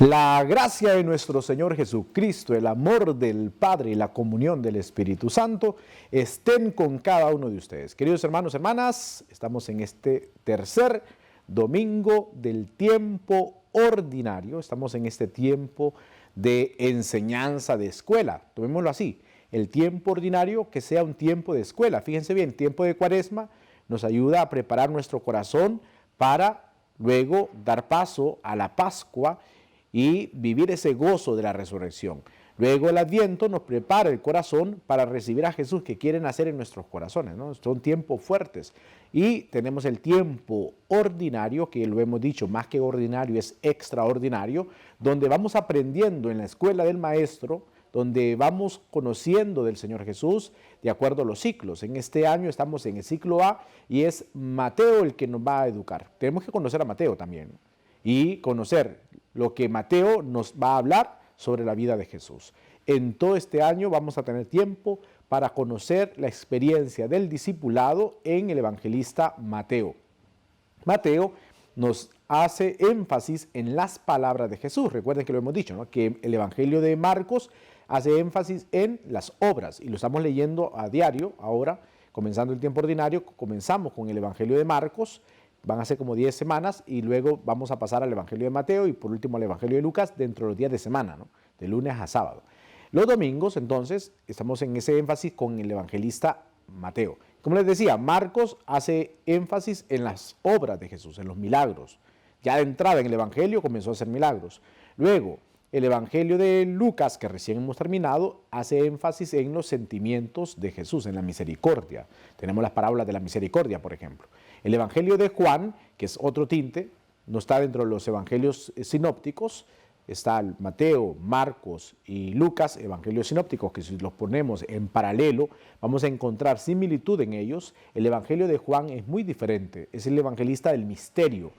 La gracia de nuestro Señor Jesucristo, el amor del Padre y la comunión del Espíritu Santo estén con cada uno de ustedes. Queridos hermanos, hermanas, estamos en este tercer domingo del tiempo ordinario. Estamos en este tiempo de enseñanza de escuela. Tomémoslo así, el tiempo ordinario que sea un tiempo de escuela. Fíjense bien, tiempo de Cuaresma nos ayuda a preparar nuestro corazón para luego dar paso a la Pascua y vivir ese gozo de la resurrección. Luego el Adviento nos prepara el corazón para recibir a Jesús que quiere nacer en nuestros corazones, ¿no? Son tiempos fuertes. Y tenemos el tiempo ordinario, que lo hemos dicho, más que ordinario es extraordinario, donde vamos aprendiendo en la escuela del Maestro, donde vamos conociendo del Señor Jesús de acuerdo a los ciclos. En este año estamos en el ciclo A y es Mateo el que nos va a educar. Tenemos que conocer a Mateo también y conocer lo que Mateo nos va a hablar sobre la vida de Jesús. En todo este año vamos a tener tiempo para conocer la experiencia del discipulado en el evangelista Mateo. Mateo nos hace énfasis en las palabras de Jesús. Recuerden que lo hemos dicho, ¿no? Que el evangelio de Marcos hace énfasis en las obras y lo estamos leyendo a diario. Ahora, comenzando el tiempo ordinario, comenzamos con el evangelio de Marcos. Van a ser como 10 semanas y luego vamos a pasar al evangelio de Mateo y por último al evangelio de Lucas dentro de los días de semana, ¿no? De lunes a sábado. Los domingos, entonces, estamos en ese énfasis con el evangelista Mateo. Como les decía, Marcos hace énfasis en las obras de Jesús, en los milagros. Ya de entrada en el evangelio comenzó a hacer milagros. Luego, el evangelio de Lucas, que recién hemos terminado, hace énfasis en los sentimientos de Jesús, en la misericordia. Tenemos las parábolas de la misericordia, por ejemplo. El evangelio de Juan, que es otro tinte, no está dentro de los evangelios sinópticos, está Mateo, Marcos y Lucas, evangelios sinópticos, que si los ponemos en paralelo, vamos a encontrar similitud en ellos. El evangelio de Juan es muy diferente, es el evangelista del misterio,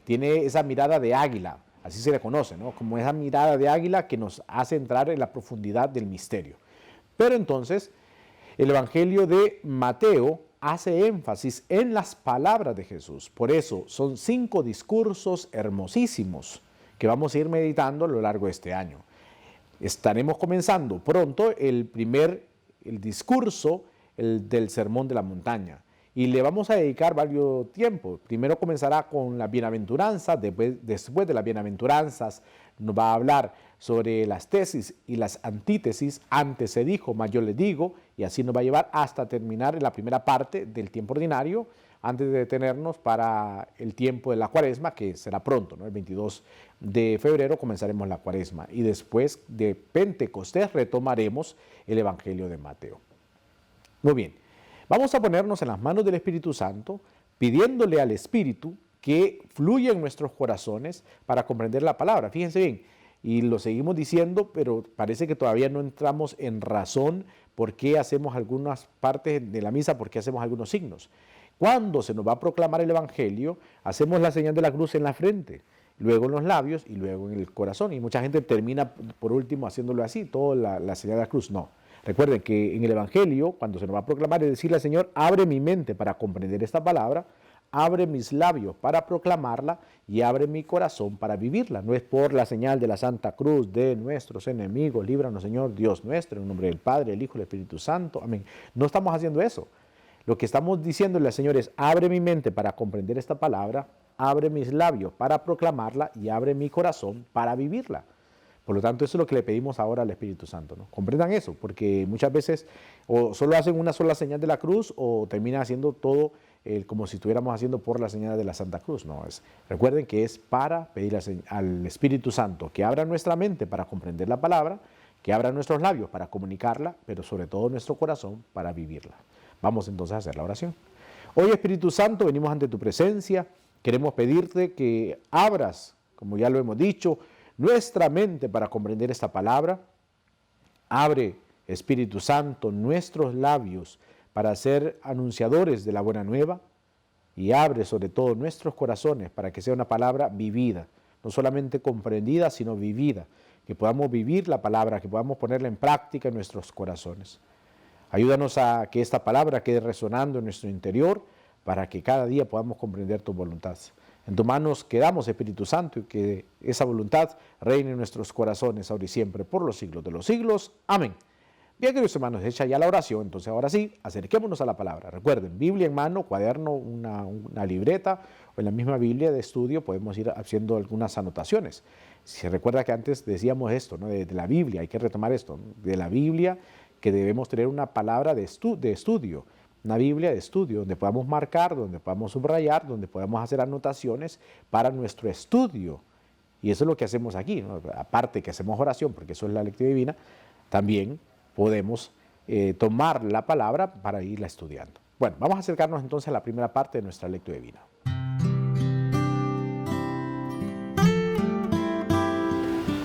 tiene esa mirada de águila, así se le conoce, ¿no? Como esa mirada de águila que nos hace entrar en la profundidad del misterio. Pero entonces, el evangelio de Mateo hace énfasis en las palabras de Jesús. Por eso son 5 discursos hermosísimos que vamos a ir meditando a lo largo de este año. Estaremos comenzando pronto el discurso del Sermón de la Montaña y le vamos a dedicar varios tiempos. Primero comenzará con las bienaventuranzas, después de las bienaventuranzas nos va a hablar sobre las tesis y las antítesis. Antes se dijo, más yo les digo, y así nos va a llevar hasta terminar en la primera parte del tiempo ordinario, antes de detenernos para el tiempo de la Cuaresma, que será pronto, ¿no? El 22 de febrero comenzaremos la Cuaresma y después de Pentecostés retomaremos el Evangelio de Mateo. Muy bien, vamos a ponernos en las manos del Espíritu Santo, pidiéndole al Espíritu que fluya en nuestros corazones para comprender la palabra. Fíjense bien, y lo seguimos diciendo, pero parece que todavía no entramos en razón por qué hacemos algunas partes de la misa, por qué hacemos algunos signos. Cuando se nos va a proclamar el Evangelio, hacemos la señal de la cruz en la frente, luego en los labios y luego en el corazón. Y mucha gente termina por último haciéndolo así, toda la señal de la cruz. No. Recuerden que en el Evangelio, cuando se nos va a proclamar, es decirle al Señor, abre mi mente para comprender esta palabra, abre mis labios para proclamarla y abre mi corazón para vivirla. No es por la señal de la Santa Cruz de nuestros enemigos, líbranos Señor Dios nuestro, en el nombre del Padre, el Hijo y el Espíritu Santo. Amén. No estamos haciendo eso. Lo que estamos diciéndole al Señor es, abre mi mente para comprender esta palabra, abre mis labios para proclamarla y abre mi corazón para vivirla. Por lo tanto, eso es lo que le pedimos ahora al Espíritu Santo, ¿no? Comprendan eso, porque muchas veces o solo hacen una sola señal de la cruz o terminan haciendo todo como si estuviéramos haciendo por la señal de la Santa Cruz. No, recuerden que es para pedir al Espíritu Santo que abra nuestra mente para comprender la palabra, que abra nuestros labios para comunicarla, pero sobre todo nuestro corazón para vivirla. Vamos entonces a hacer la oración. Hoy, Espíritu Santo, venimos ante tu presencia. Queremos pedirte que abras, como ya lo hemos dicho, nuestra mente para comprender esta palabra. Abre, Espíritu Santo, nuestros labios para ser anunciadores de la buena nueva y abre sobre todo nuestros corazones para que sea una palabra vivida, no solamente comprendida, sino vivida, que podamos vivir la palabra, que podamos ponerla en práctica en nuestros corazones. Ayúdanos a que esta palabra quede resonando en nuestro interior para que cada día podamos comprender tu voluntad. En tus manos quedamos, Espíritu Santo, y que esa voluntad reine en nuestros corazones ahora y siempre, por los siglos de los siglos. Amén. Bien, queridos hermanos, hecha ya la oración, entonces ahora sí, acerquémonos a la palabra. Recuerden, Biblia en mano, cuaderno, una libreta, o en la misma Biblia de estudio podemos ir haciendo algunas anotaciones. Se recuerda que antes decíamos esto, ¿no? de la Biblia, hay que retomar esto, ¿no? De la Biblia, que debemos tener una palabra de estudio, una Biblia de estudio, donde podamos marcar, donde podamos subrayar, donde podamos hacer anotaciones para nuestro estudio. Y eso es lo que hacemos aquí, ¿no? Aparte que hacemos oración, porque eso es la lectura divina, también podemos tomar la palabra para irla estudiando. Bueno, vamos a acercarnos entonces a la primera parte de nuestra lectura divina.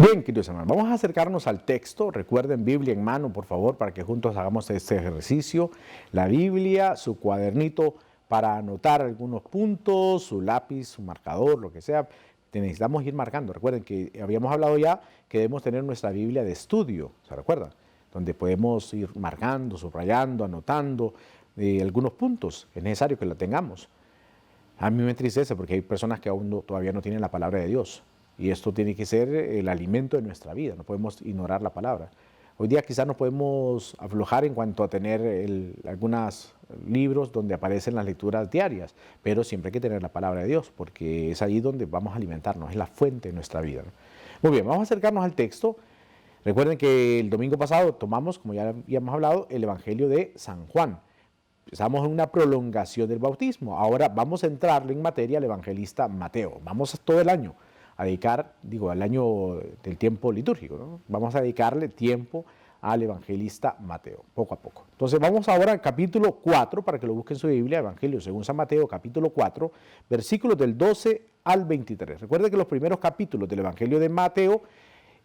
Bien, queridos hermanos, vamos a acercarnos al texto. Recuerden, Biblia en mano, por favor, para que juntos hagamos este ejercicio. La Biblia, su cuadernito para anotar algunos puntos, su lápiz, su marcador, lo que sea. Necesitamos ir marcando. Recuerden que habíamos hablado ya que debemos tener nuestra Biblia de estudio, ¿se recuerdan? Donde podemos ir marcando, subrayando, anotando algunos puntos. Es necesario que la tengamos. A mí me entristece porque hay personas que aún todavía no tienen la palabra de Dios. Y esto tiene que ser el alimento de nuestra vida. No podemos ignorar la palabra. Hoy día quizás nos podemos aflojar en cuanto a tener algunos libros donde aparecen las lecturas diarias, pero siempre hay que tener la palabra de Dios, porque es ahí donde vamos a alimentarnos, es la fuente de nuestra vida, ¿no? Muy bien, vamos a acercarnos al texto. Recuerden que el domingo pasado tomamos, como ya habíamos hablado, el Evangelio de San Juan. Estamos en una prolongación del bautismo. Ahora vamos a entrarle en materia al evangelista Mateo. Vamos todo el año a dedicar, al año del tiempo litúrgico, ¿no? Vamos a dedicarle tiempo al evangelista Mateo, poco a poco. Entonces vamos ahora al capítulo 4, para que lo busquen en su Biblia, Evangelio según San Mateo, capítulo 4, versículos del 12 al 23. Recuerden que los primeros capítulos del Evangelio de Mateo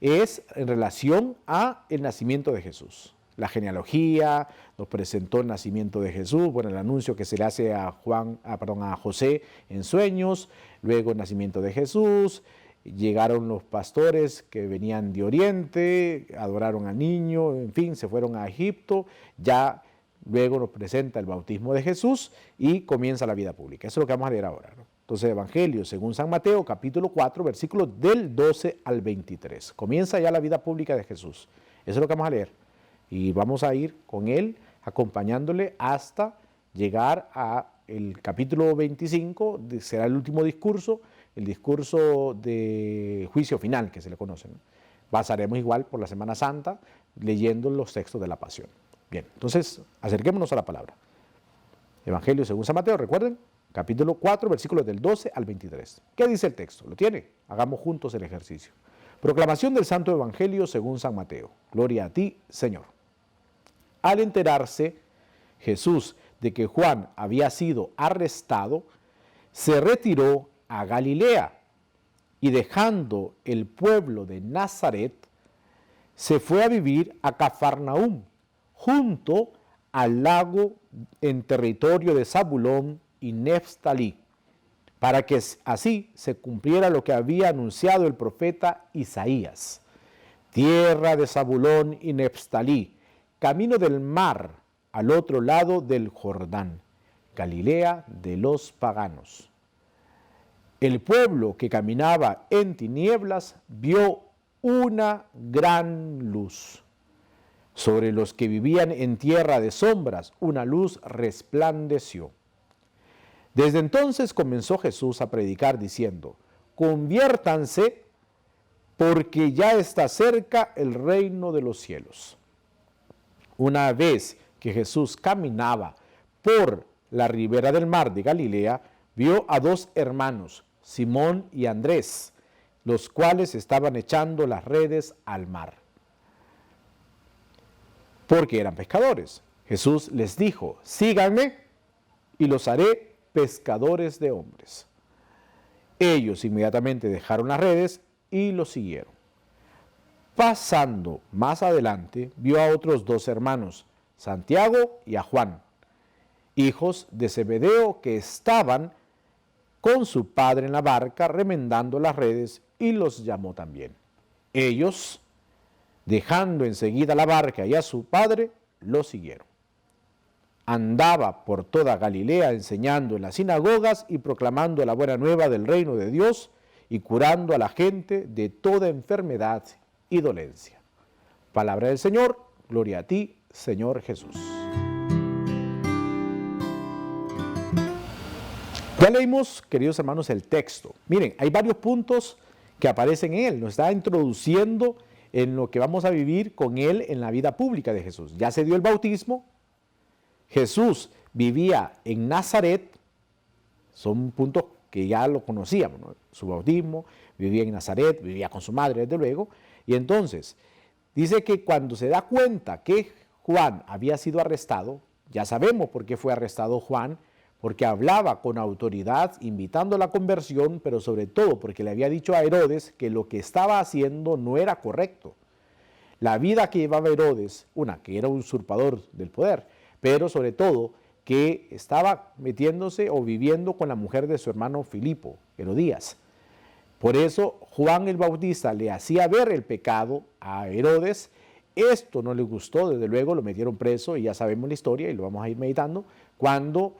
es en relación a el nacimiento de Jesús. La genealogía, nos presentó el nacimiento de Jesús, bueno, el anuncio que se le hace a José en sueños, luego el nacimiento de Jesús. Llegaron los pastores que venían de Oriente, adoraron al niño, en fin, se fueron a Egipto. Ya luego nos presenta el bautismo de Jesús y comienza la vida pública. Eso es lo que vamos a leer ahora, ¿no? Entonces, Evangelio según San Mateo, capítulo 4, versículos del 12 al 23. Comienza ya la vida pública de Jesús. Eso es lo que vamos a leer. Y vamos a ir con él, acompañándole hasta llegar al capítulo 25, será el último discurso, el discurso de juicio final, que se le conoce, ¿no? Pasaremos igual por la Semana Santa, leyendo los textos de la Pasión. Bien, entonces acerquémonos a la palabra. Evangelio según San Mateo, recuerden, capítulo 4, versículos del 12 al 23. ¿Qué dice el texto? ¿Lo tiene? Hagamos juntos el ejercicio. Proclamación del Santo Evangelio según San Mateo. Gloria a ti, Señor. Al enterarse Jesús de que Juan había sido arrestado, se retiró a Galilea y dejando el pueblo de Nazaret, se fue a vivir a Cafarnaúm, junto al lago en territorio de Zabulón y Neftalí, para que así se cumpliera lo que había anunciado el profeta Isaías. Tierra de Zabulón y Neftalí, camino del mar al otro lado del Jordán, Galilea de los paganos. El pueblo que caminaba en tinieblas vio una gran luz. Sobre los que vivían en tierra de sombras, una luz resplandeció. Desde entonces comenzó Jesús a predicar diciendo: conviértanse, porque ya está cerca el reino de los cielos. Una vez que Jesús caminaba por la ribera del mar de Galilea, vio a dos hermanos, Simón y Andrés, los cuales estaban echando las redes al mar, porque eran pescadores. Jesús les dijo: síganme y los haré pescadores de hombres. Ellos inmediatamente dejaron las redes y los siguieron. Pasando más adelante, vio a otros dos hermanos, Santiago y a Juan, hijos de Zebedeo, que estaban con su padre en la barca remendando las redes, y los llamó también. Ellos, dejando enseguida la barca y a su padre, lo siguieron. andaba por toda Galilea enseñando en las sinagogas y proclamando la buena nueva del reino de Dios y curando a la gente de toda enfermedad y dolencia. Palabra del Señor, gloria a ti, Señor Jesús. Ya leímos, queridos hermanos, el texto. Miren, hay varios puntos que aparecen en él. Nos está introduciendo en lo que vamos a vivir con él en la vida pública de Jesús. Ya se dio el bautismo. Jesús vivía en Nazaret. Son puntos que ya lo conocíamos, ¿no? Su bautismo, vivía en Nazaret, vivía con su madre, desde luego. Y entonces, dice que cuando se da cuenta que Juan había sido arrestado, ya sabemos por qué fue arrestado Juan, porque hablaba con autoridad, invitando a la conversión, pero sobre todo porque le había dicho a Herodes que lo que estaba haciendo no era correcto. La vida que llevaba Herodes, que era un usurpador del poder, pero sobre todo que estaba metiéndose o viviendo con la mujer de su hermano Filipo, Herodías. Por eso Juan el Bautista le hacía ver el pecado a Herodes. Esto no le gustó, desde luego lo metieron preso y ya sabemos la historia y lo vamos a ir meditando, cuando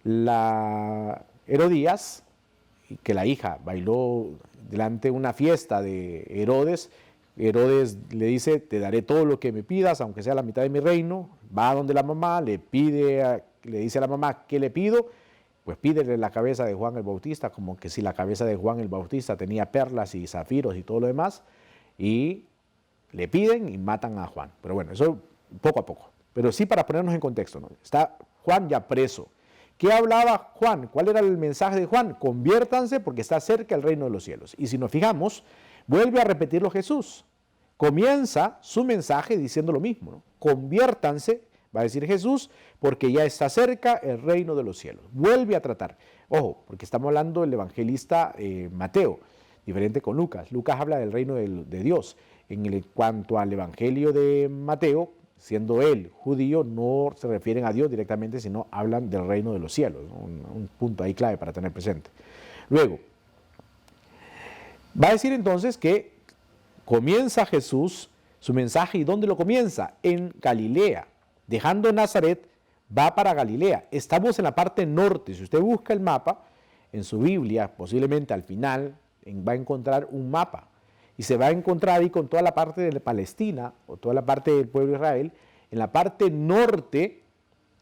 la Herodías, que la hija bailó delante de una fiesta de Herodes, Herodes le dice, te daré todo lo que me pidas, aunque sea la mitad de mi reino. Va a donde la mamá, le dice a la mamá, ¿qué le pido? Pues pídele la cabeza de Juan el Bautista, como que si la cabeza de Juan el Bautista tenía perlas y zafiros y todo lo demás, y le piden y matan a Juan. Pero bueno, eso poco a poco. Pero sí para ponernos en contexto, ¿no? Está Juan ya preso. ¿Qué hablaba Juan? ¿Cuál era el mensaje de Juan? Conviértanse porque está cerca el reino de los cielos. Y si nos fijamos, vuelve a repetirlo Jesús. Comienza su mensaje diciendo lo mismo, ¿no? Conviértanse, va a decir Jesús, porque ya está cerca el reino de los cielos. Vuelve a tratar. Ojo, porque estamos hablando del evangelista Mateo, diferente con Lucas. Lucas habla del reino de Dios. En cuanto al evangelio de Mateo, siendo él judío, no se refieren a Dios directamente, sino hablan del reino de los cielos, ¿no? Un punto ahí clave para tener presente. Luego, va a decir entonces que comienza Jesús su mensaje. ¿Y dónde lo comienza? En Galilea. Dejando Nazaret, va para Galilea. Estamos en la parte norte. Si usted busca el mapa en su Biblia, posiblemente al final va a encontrar un mapa. Y se va a encontrar ahí con toda la parte de Palestina, o toda la parte del pueblo de Israel. En la parte norte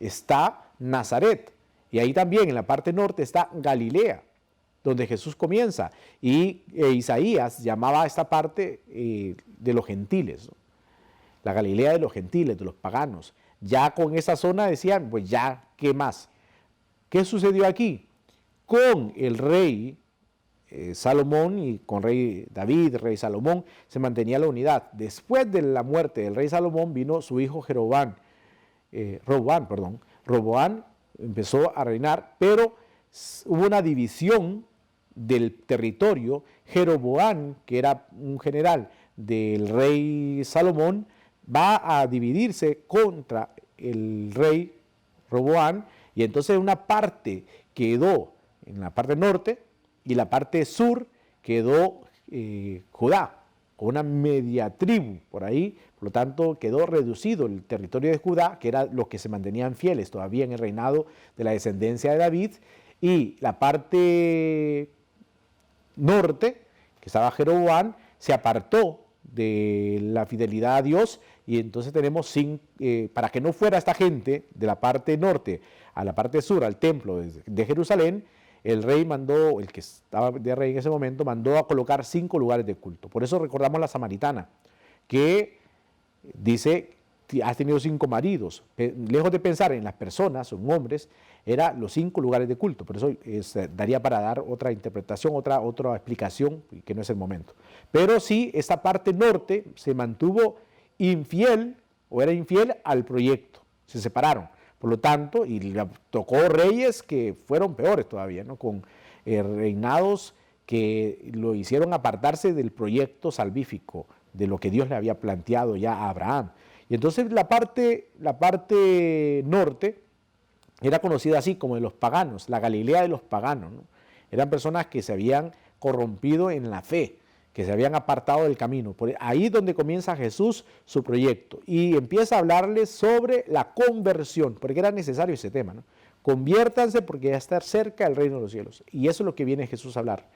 está Nazaret. Y ahí también, en la parte norte, está Galilea, donde Jesús comienza. Y Isaías llamaba a esta parte de los gentiles, ¿no? La Galilea de los gentiles, de los paganos. Ya con esa zona decían, pues ya, ¿qué más? ¿Qué sucedió aquí? Con el rey Salomón y con rey David, rey Salomón, se mantenía la unidad. Después de la muerte del rey Salomón vino su hijo Roboán empezó a reinar, pero hubo una división del territorio. Jeroboam, que era un general del rey Salomón, va a dividirse contra el rey Roboam, y entonces una parte quedó en la parte norte y la parte sur quedó Judá, con una media tribu por ahí. Por lo tanto, quedó reducido el territorio de Judá, que era los que se mantenían fieles todavía en el reinado de la descendencia de David, y la parte norte, que estaba Jeroboam, se apartó de la fidelidad a Dios, y entonces tenemos, para que no fuera esta gente de la parte norte a la parte sur, al templo de Jerusalén, el rey mandó, el que estaba de rey en ese momento, mandó a colocar 5 lugares de culto. Por eso recordamos la samaritana, que dice, has tenido 5 maridos. Lejos de pensar en las personas, son hombres, eran los 5 lugares de culto. Por eso daría para dar otra interpretación, otra explicación, que no es el momento. Pero sí, esta parte norte se mantuvo infiel, o era infiel al proyecto. Se separaron. Por lo tanto, y le tocó reyes que fueron peores todavía, ¿no? Con reinados que lo hicieron apartarse del proyecto salvífico, de lo que Dios le había planteado ya a Abraham. Y entonces la parte norte era conocida así como de los paganos, la Galilea de los paganos, ¿no? Eran personas que se habían corrompido en la fe, que se habían apartado del camino. Por ahí es donde comienza Jesús su proyecto y empieza a hablarles sobre la conversión, porque era necesario ese tema, ¿no? Conviértanse porque ya está cerca el reino de los cielos. Y eso es lo que viene Jesús a hablar.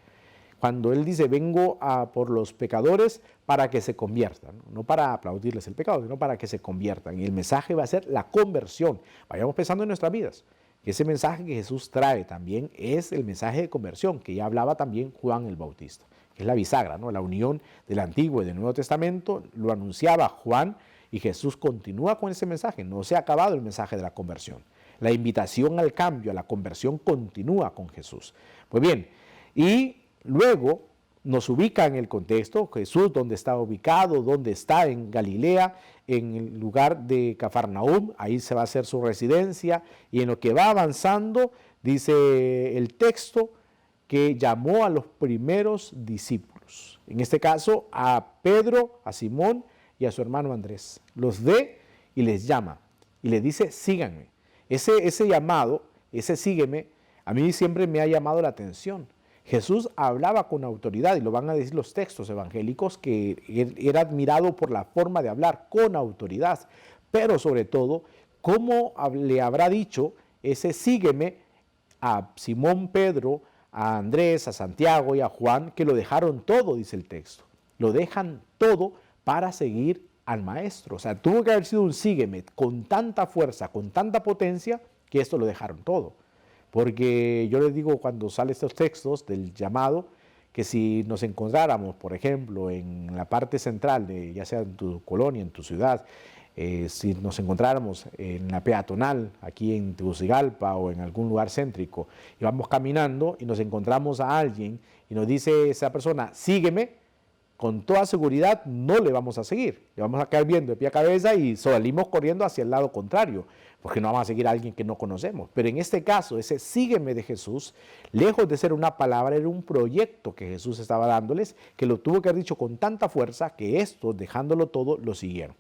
Cuando Él dice, vengo por los pecadores para que se conviertan, no para aplaudirles el pecado, sino para que se conviertan. Y el mensaje va a ser la conversión. Vayamos pensando en nuestras vidas. Ese mensaje que Jesús trae también es el mensaje de conversión, que ya hablaba también Juan el Bautista, que es la bisagra, ¿no? La unión del Antiguo y del Nuevo Testamento, lo anunciaba Juan y Jesús continúa con ese mensaje. No se ha acabado el mensaje de la conversión. La invitación al cambio, a la conversión continúa con Jesús. Pues bien, y luego nos ubica en el contexto, Jesús dónde está ubicado, dónde está en Galilea, en el lugar de Cafarnaúm, ahí se va a hacer su residencia, y en lo que va avanzando, dice el texto, que llamó a los primeros discípulos, en este caso a Pedro, a Simón y a su hermano Andrés, los ve y les llama, y les dice, síganme. Ese llamado, ese sígueme, a mí siempre me ha llamado la atención. Jesús hablaba con autoridad, y lo van a decir los textos evangélicos, que era admirado por la forma de hablar con autoridad, pero sobre todo, cómo le habrá dicho ese sígueme a Simón Pedro, a Andrés, a Santiago y a Juan, que lo dejaron todo, dice el texto. Lo dejan todo para seguir al maestro. O sea, tuvo que haber sido un sígueme con tanta fuerza, con tanta potencia, que esto lo dejaron todo. Porque yo les digo cuando salen estos textos del llamado, que si nos encontráramos, por ejemplo, en la parte central, de, ya sea en tu colonia, en tu ciudad, si nos encontráramos en la peatonal, aquí en Tegucigalpa o en algún lugar céntrico, y vamos caminando y nos encontramos a alguien y nos dice esa persona, sígueme, con toda seguridad no le vamos a seguir, le vamos a caer viendo de pie a cabeza y salimos corriendo hacia el lado contrario, porque no vamos a seguir a alguien que no conocemos. Pero en este caso, ese sígueme de Jesús, lejos de ser una palabra, era un proyecto que Jesús estaba dándoles, que lo tuvo que haber dicho con tanta fuerza que estos, dejándolo todo, lo siguieron.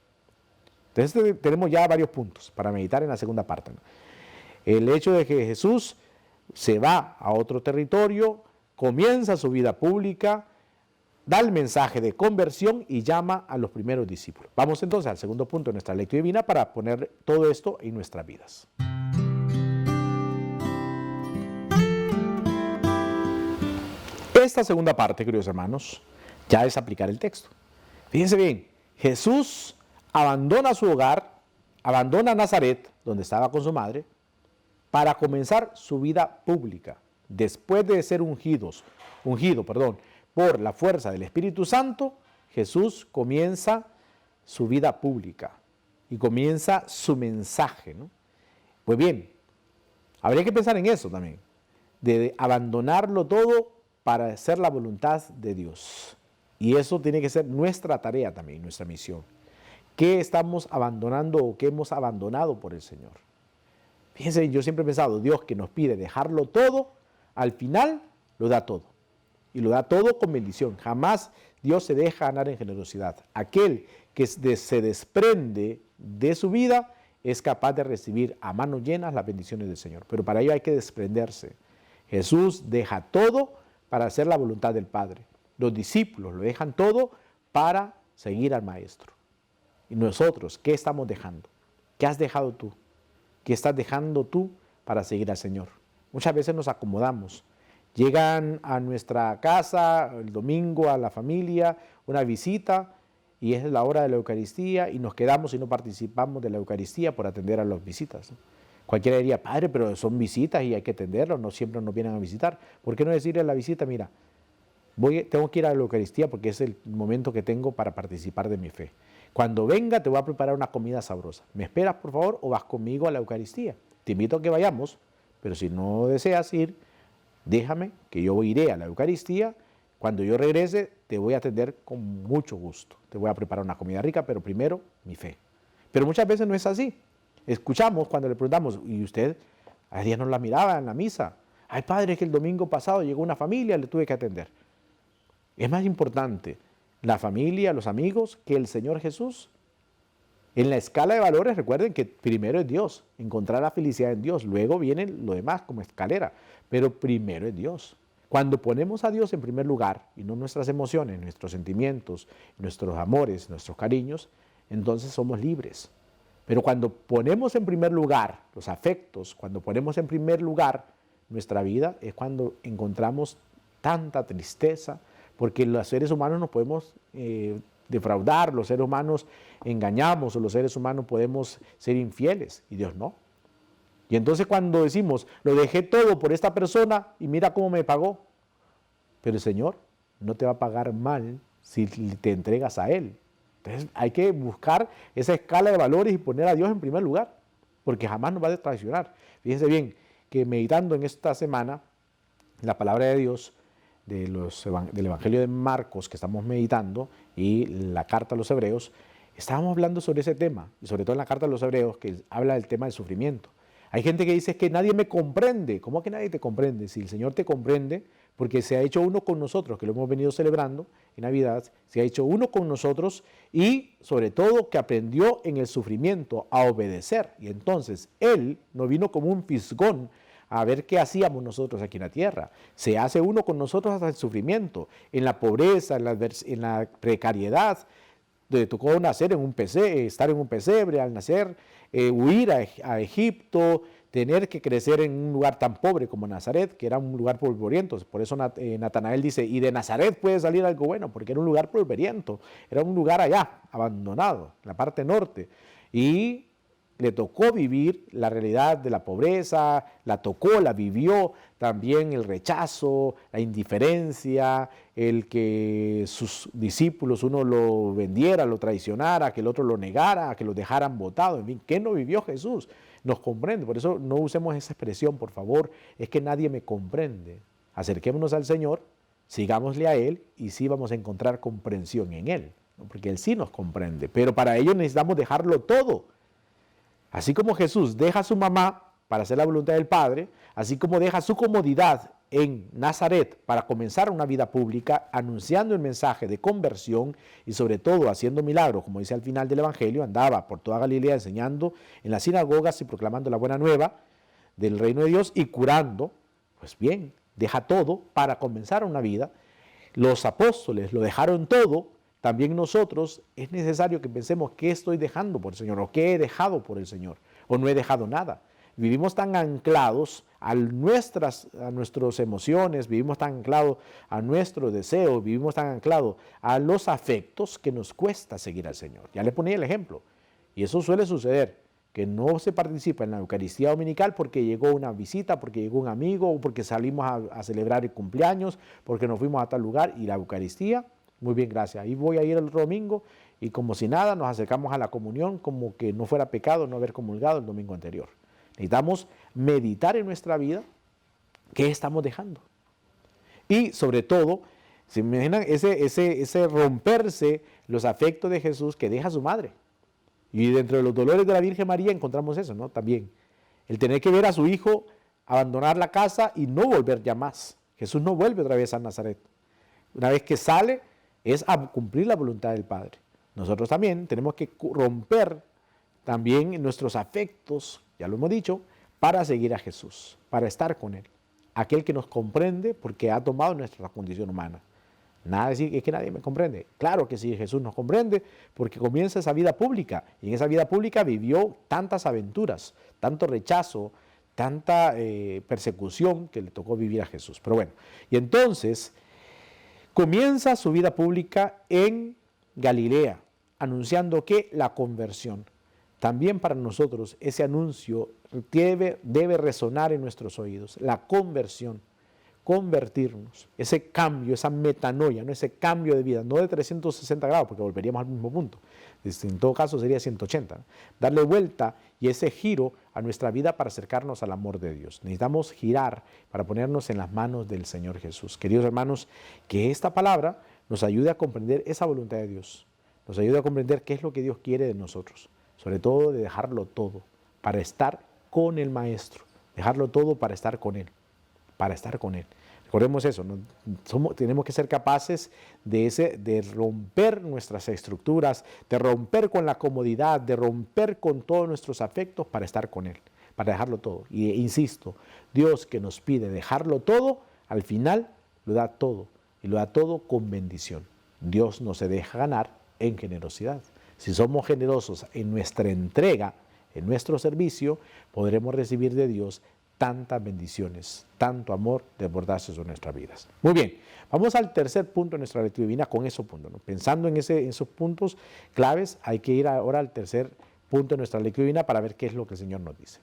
Entonces tenemos ya varios puntos para meditar en la segunda parte, ¿no? El hecho de que Jesús se va a otro territorio, comienza su vida pública, da el mensaje de conversión y llama a los primeros discípulos. Vamos entonces al segundo punto de nuestra lectura divina para poner todo esto en nuestras vidas. Esta segunda parte, queridos hermanos, ya es aplicar el texto. Fíjense bien, Jesús abandona su hogar, abandona Nazaret, donde estaba con su madre, para comenzar su vida pública. Después de ser ungido, por la fuerza del Espíritu Santo, Jesús comienza su vida pública y comienza su mensaje, ¿no? Pues bien, habría que pensar en eso también, de abandonarlo todo para hacer la voluntad de Dios. Y eso tiene que ser nuestra tarea también, nuestra misión. ¿Qué estamos abandonando o qué hemos abandonado por el Señor? Fíjense, yo siempre he pensado, Dios que nos pide dejarlo todo, al final lo da todo. Y lo da todo con bendición. Jamás Dios se deja ganar en generosidad. Aquel que se desprende de su vida es capaz de recibir a manos llenas las bendiciones del Señor. Pero para ello hay que desprenderse. Jesús deja todo para hacer la voluntad del Padre. Los discípulos lo dejan todo para seguir al Maestro. Y nosotros, ¿qué estamos dejando? ¿Qué has dejado tú? ¿Qué estás dejando tú para seguir al Señor? Muchas veces nos acomodamos. Llegan a nuestra casa el domingo, a la familia, una visita, y es la hora de la Eucaristía, y nos quedamos y no participamos de la Eucaristía por atender a las visitas, ¿no? Cualquiera diría, padre, pero son visitas y hay que atenderlos, no siempre nos vienen a visitar. ¿Por qué no decirle a la visita, mira, tengo que ir a la Eucaristía porque es el momento que tengo para participar de mi fe? Cuando venga te voy a preparar una comida sabrosa. ¿Me esperas, por favor, o vas conmigo a la Eucaristía? Te invito a que vayamos, pero si no deseas ir, déjame que yo iré a la Eucaristía. Cuando yo regrese te voy a atender con mucho gusto. Te voy a preparar una comida rica, pero primero mi fe. Pero muchas veces no es así. Escuchamos cuando le preguntamos, ¿y usted? A día no la miraba en la misa. Ay, padre, es que el domingo pasado llegó una familia, le tuve que atender. Es más importante la familia, los amigos, que el Señor Jesús. En la escala de valores, recuerden que primero es Dios, encontrar la felicidad en Dios, luego viene lo demás como escalera, pero primero es Dios. Cuando ponemos a Dios en primer lugar y no nuestras emociones, nuestros sentimientos, nuestros amores, nuestros cariños, entonces somos libres. Pero cuando ponemos en primer lugar los afectos, cuando ponemos en primer lugar nuestra vida, es cuando encontramos tanta tristeza, porque los seres humanos nos podemos defraudar, los seres humanos engañamos, o los seres humanos podemos ser infieles, y Dios no. Y entonces cuando decimos, lo dejé todo por esta persona y mira cómo me pagó, pero el Señor no te va a pagar mal si te entregas a Él. Entonces hay que buscar esa escala de valores y poner a Dios en primer lugar, porque jamás nos va a traicionar. Fíjense bien que meditando en esta semana la palabra de Dios del Evangelio de Marcos que estamos meditando y la carta a los Hebreos, estábamos hablando sobre ese tema, y sobre todo en la carta a los Hebreos que habla del tema del sufrimiento. Hay gente que dice que nadie me comprende. ¿Cómo que nadie te comprende? Si el Señor te comprende, porque se ha hecho uno con nosotros, que lo hemos venido celebrando en Navidad, se ha hecho uno con nosotros y sobre todo que aprendió en el sufrimiento a obedecer. Y entonces Él no vino como un fisgón a ver qué hacíamos nosotros aquí en la tierra. Se hace uno con nosotros hasta el sufrimiento, en la pobreza, en la precariedad. Le tocó nacer en un pesebre, estar en un pesebre al nacer, huir a Egipto, tener que crecer en un lugar tan pobre como Nazaret, que era un lugar polvoriento. Por eso Natanael dice, y de Nazaret puede salir algo bueno, porque era un lugar polvoriento, era un lugar allá, abandonado, en la parte norte. Y le tocó vivir la realidad de la pobreza, la tocó, la vivió, también el rechazo, la indiferencia, el que sus discípulos uno lo vendiera, lo traicionara, que el otro lo negara, que lo dejaran botado, en fin, ¿qué no vivió Jesús? Nos comprende, por eso no usemos esa expresión, por favor, es que nadie me comprende. Acerquémonos al Señor, sigámosle a Él y sí vamos a encontrar comprensión en Él, ¿no? Porque Él sí nos comprende, pero para ello necesitamos dejarlo todo. Así como Jesús deja a su mamá para hacer la voluntad del Padre, así como deja su comodidad en Nazaret para comenzar una vida pública, anunciando el mensaje de conversión y sobre todo haciendo milagros, como dice al final del Evangelio, andaba por toda Galilea enseñando en las sinagogas y proclamando la buena nueva del reino de Dios y curando. Pues bien, deja todo para comenzar una vida. Los apóstoles lo dejaron todo. También nosotros es necesario que pensemos qué estoy dejando por el Señor o qué he dejado por el Señor o no he dejado nada. Vivimos tan anclados a nuestras emociones, vivimos tan anclados a nuestros deseos, vivimos tan anclados a los afectos que nos cuesta seguir al Señor. Ya le ponía el ejemplo y eso suele suceder, que no se participa en la Eucaristía Dominical porque llegó una visita, porque llegó un amigo o porque salimos a celebrar el cumpleaños, porque nos fuimos a tal lugar y la Eucaristía. Muy bien, gracias. Ahí voy a ir el otro domingo y como si nada nos acercamos a la comunión como que no fuera pecado no haber comulgado el domingo anterior. Necesitamos meditar en nuestra vida qué estamos dejando. Y sobre todo, ¿se imaginan ese romperse los afectos de Jesús que deja a su madre? Y dentro de los dolores de la Virgen María encontramos eso, ¿no? También el tener que ver a su hijo abandonar la casa y no volver ya más. Jesús no vuelve otra vez a Nazaret. Una vez que sale, es a cumplir la voluntad del Padre. Nosotros también tenemos que romper también nuestros afectos, ya lo hemos dicho, para seguir a Jesús, para estar con Él. Aquel que nos comprende porque ha tomado nuestra condición humana. Nada de decir, es que nadie me comprende. Claro que sí, Jesús nos comprende porque comienza esa vida pública. Y en esa vida pública vivió tantas aventuras, tanto rechazo, tanta persecución que le tocó vivir a Jesús. Pero bueno, y entonces comienza su vida pública en Galilea, anunciando que la conversión. También para nosotros ese anuncio debe resonar en nuestros oídos, la conversión, convertirnos, ese cambio, esa metanoia, ¿no? Ese cambio de vida, no de 360 grados, porque volveríamos al mismo punto, en todo caso sería 180, ¿no? Darle vuelta y ese giro a nuestra vida para acercarnos al amor de Dios. Necesitamos girar para ponernos en las manos del Señor Jesús. Queridos hermanos, que esta palabra nos ayude a comprender esa voluntad de Dios, nos ayude a comprender qué es lo que Dios quiere de nosotros, sobre todo de dejarlo todo para estar con el Maestro, dejarlo todo para estar con Él, para estar con Él. Recordemos eso, ¿no? Tenemos que ser capaces de romper nuestras estructuras, de romper con la comodidad, de romper con todos nuestros afectos para estar con Él, para dejarlo todo. Y insisto, Dios que nos pide dejarlo todo, al final lo da todo, y lo da todo con bendición. Dios no se deja ganar en generosidad. Si somos generosos en nuestra entrega, en nuestro servicio, podremos recibir de Dios tantas bendiciones, tanto amor desbordarse sobre nuestras vidas. Muy bien, vamos al tercer punto de nuestra lectura divina con esos puntos, ¿no? Pensando en esos puntos claves, hay que ir ahora al tercer punto de nuestra lectura divina para ver qué es lo que el Señor nos dice.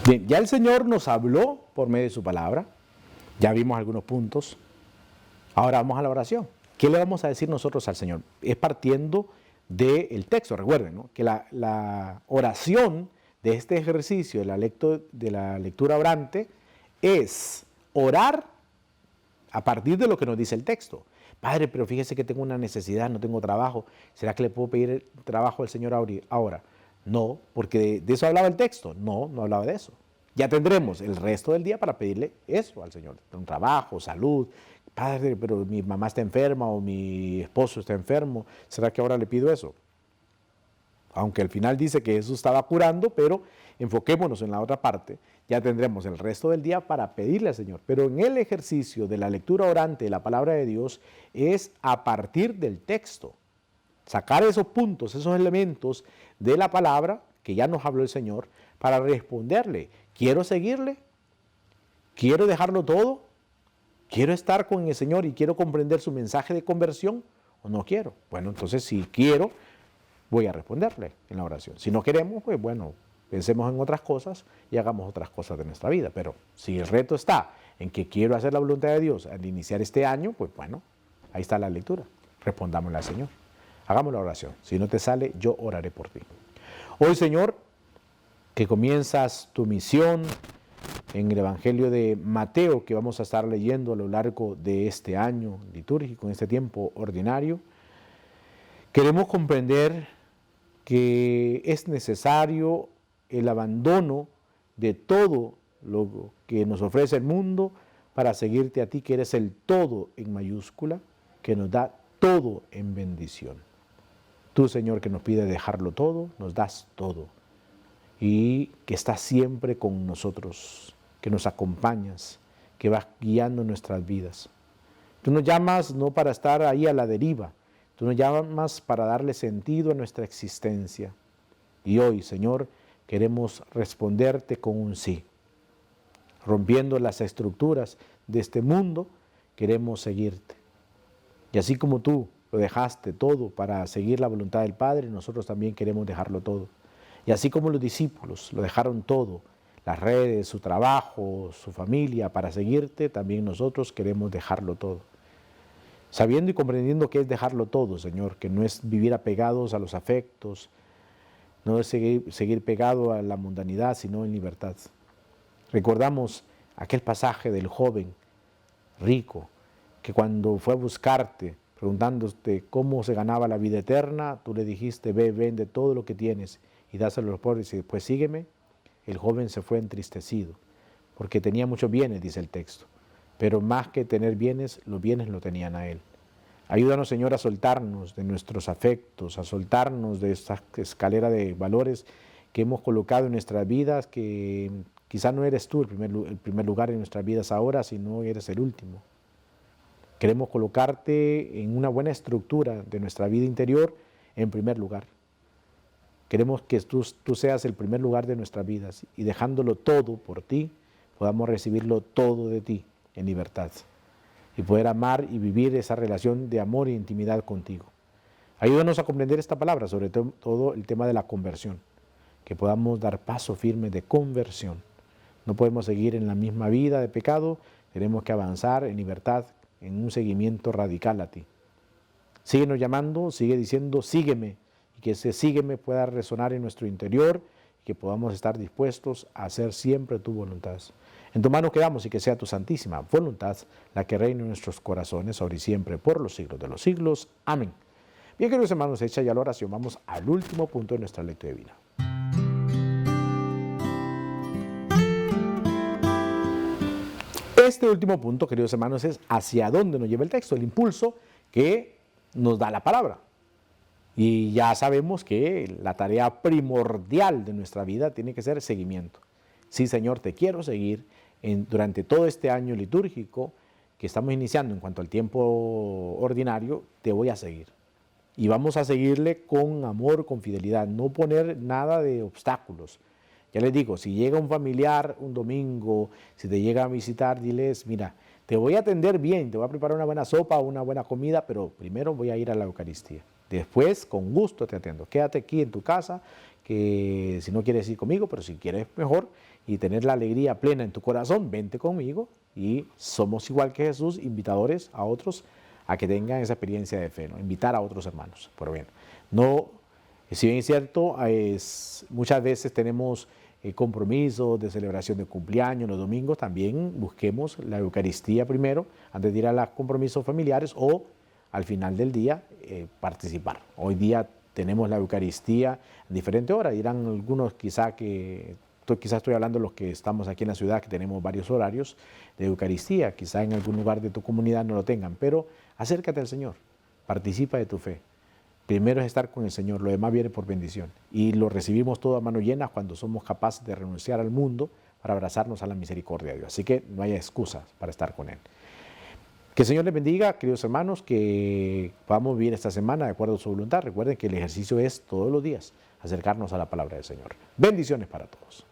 Bien, ya el Señor nos habló por medio de su palabra, ya vimos algunos puntos, ahora vamos a la oración. ¿Qué le vamos a decir nosotros al Señor? Es partiendo del texto, recuerden, ¿no? Que la oración de este ejercicio de la lectura orante es orar a partir de lo que nos dice el texto. Padre, pero fíjese que tengo una necesidad, no tengo trabajo, ¿será que le puedo pedir trabajo al Señor ahora? No, porque de eso hablaba el texto. No, no hablaba de eso. Ya tendremos el resto del día para pedirle eso al Señor. Un trabajo, salud. Padre, pero mi mamá está enferma o mi esposo está enfermo. ¿Será que ahora le pido eso? Aunque al final dice que Jesús estaba curando, pero enfoquémonos en la otra parte. Ya tendremos el resto del día para pedirle al Señor. Pero en el ejercicio de la lectura orante de la palabra de Dios es a partir del texto. Sacar esos puntos, esos elementos de la palabra que ya nos habló el Señor para responderle. ¿Quiero seguirle? ¿Quiero dejarlo todo? ¿Quiero estar con el Señor y quiero comprender su mensaje de conversión o no quiero? Bueno, entonces si quiero, voy a responderle en la oración. Si no queremos, pues bueno, pensemos en otras cosas y hagamos otras cosas de nuestra vida. Pero si el reto está en que quiero hacer la voluntad de Dios al iniciar este año, pues bueno, ahí está la lectura. Respondámosle al Señor. Hagamos la oración. Si no te sale, yo oraré por ti. Hoy, Señor, que comienzas tu misión en el Evangelio de Mateo, que vamos a estar leyendo a lo largo de este año litúrgico, en este tiempo ordinario, queremos comprender que es necesario el abandono de todo lo que nos ofrece el mundo para seguirte a ti, que eres el todo en mayúscula, que nos da todo en bendición. Tú, Señor, que nos pide dejarlo todo, nos das todo. Y que estás siempre con nosotros, que nos acompañas, que vas guiando nuestras vidas. Tú nos llamas no para estar ahí a la deriva, tú nos llamas para darle sentido a nuestra existencia. Y hoy, Señor, queremos responderte con un sí. Rompiendo las estructuras de este mundo, queremos seguirte. Y así como tú lo dejaste todo para seguir la voluntad del Padre, nosotros también queremos dejarlo todo. Y así como los discípulos lo dejaron todo, las redes, su trabajo, su familia, para seguirte, también nosotros queremos dejarlo todo. Sabiendo y comprendiendo que es dejarlo todo, Señor, que no es vivir apegados a los afectos, no es seguir pegado a la mundanidad, sino en libertad. Recordamos aquel pasaje del joven rico, que cuando fue a buscarte, preguntándote cómo se ganaba la vida eterna, tú le dijiste, ve, vende todo lo que tienes y dáselo a los pobres y después sígueme. El joven se fue entristecido, porque tenía muchos bienes, dice el texto, pero más que tener bienes, los bienes lo tenían a él. Ayúdanos, Señor, a soltarnos de nuestros afectos, a soltarnos de esta escalera de valores que hemos colocado en nuestras vidas, que quizá no eres tú el primer lugar en nuestras vidas ahora, sino eres el último. Queremos colocarte en una buena estructura de nuestra vida interior en primer lugar. Queremos que tú seas el primer lugar de nuestras vidas y dejándolo todo por ti, podamos recibirlo todo de ti en libertad y poder amar y vivir esa relación de amor e intimidad contigo. Ayúdanos a comprender esta palabra, sobre todo el tema de la conversión, que podamos dar paso firme de conversión. No podemos seguir en la misma vida de pecado, tenemos que avanzar en libertad, en un seguimiento radical a ti. Síguenos llamando, sigue diciendo, sígueme, y que ese sígueme pueda resonar en nuestro interior, y que podamos estar dispuestos a hacer siempre tu voluntad. En tu mano quedamos y que sea tu santísima voluntad la que reine en nuestros corazones, ahora y siempre, por los siglos de los siglos. Amén. Bien, queridos hermanos, hecha ya la oración, vamos al último punto de nuestra lectura divina. Este último punto, queridos hermanos, es hacia dónde nos lleva el texto, el impulso que nos da la palabra. Y ya sabemos que la tarea primordial de nuestra vida tiene que ser seguimiento. Sí, Señor, te quiero seguir durante todo este año litúrgico que estamos iniciando en cuanto al tiempo ordinario, te voy a seguir. Y vamos a seguirle con amor, con fidelidad, no poner nada de obstáculos. Ya les digo, si llega un familiar un domingo, si te llega a visitar, diles, mira, te voy a atender bien, te voy a preparar una buena sopa, una buena comida, pero primero voy a ir a la Eucaristía. Después, con gusto te atiendo. Quédate aquí en tu casa, que si no quieres ir conmigo, pero si quieres mejor y tener la alegría plena en tu corazón, vente conmigo y somos igual que Jesús, invitadores a otros a que tengan esa experiencia de fe, ¿no? Invitar a otros hermanos. Pero bien, no, si bien es cierto, muchas veces tenemos compromisos de celebración de cumpleaños, los domingos, también busquemos la Eucaristía primero, antes de ir a los compromisos familiares o al final del día participar. Hoy día tenemos la Eucaristía en diferentes horas, dirán algunos quizás estoy hablando de los que estamos aquí en la ciudad, que tenemos varios horarios de Eucaristía, quizá en algún lugar de tu comunidad no lo tengan, pero acércate al Señor, participa de tu fe. Primero es estar con el Señor, lo demás viene por bendición. Y lo recibimos todo a mano llena cuando somos capaces de renunciar al mundo para abrazarnos a la misericordia de Dios. Así que no haya excusas para estar con Él. Que el Señor les bendiga, queridos hermanos, que podamos vivir esta semana de acuerdo a su voluntad. Recuerden que el ejercicio es todos los días acercarnos a la palabra del Señor. Bendiciones para todos.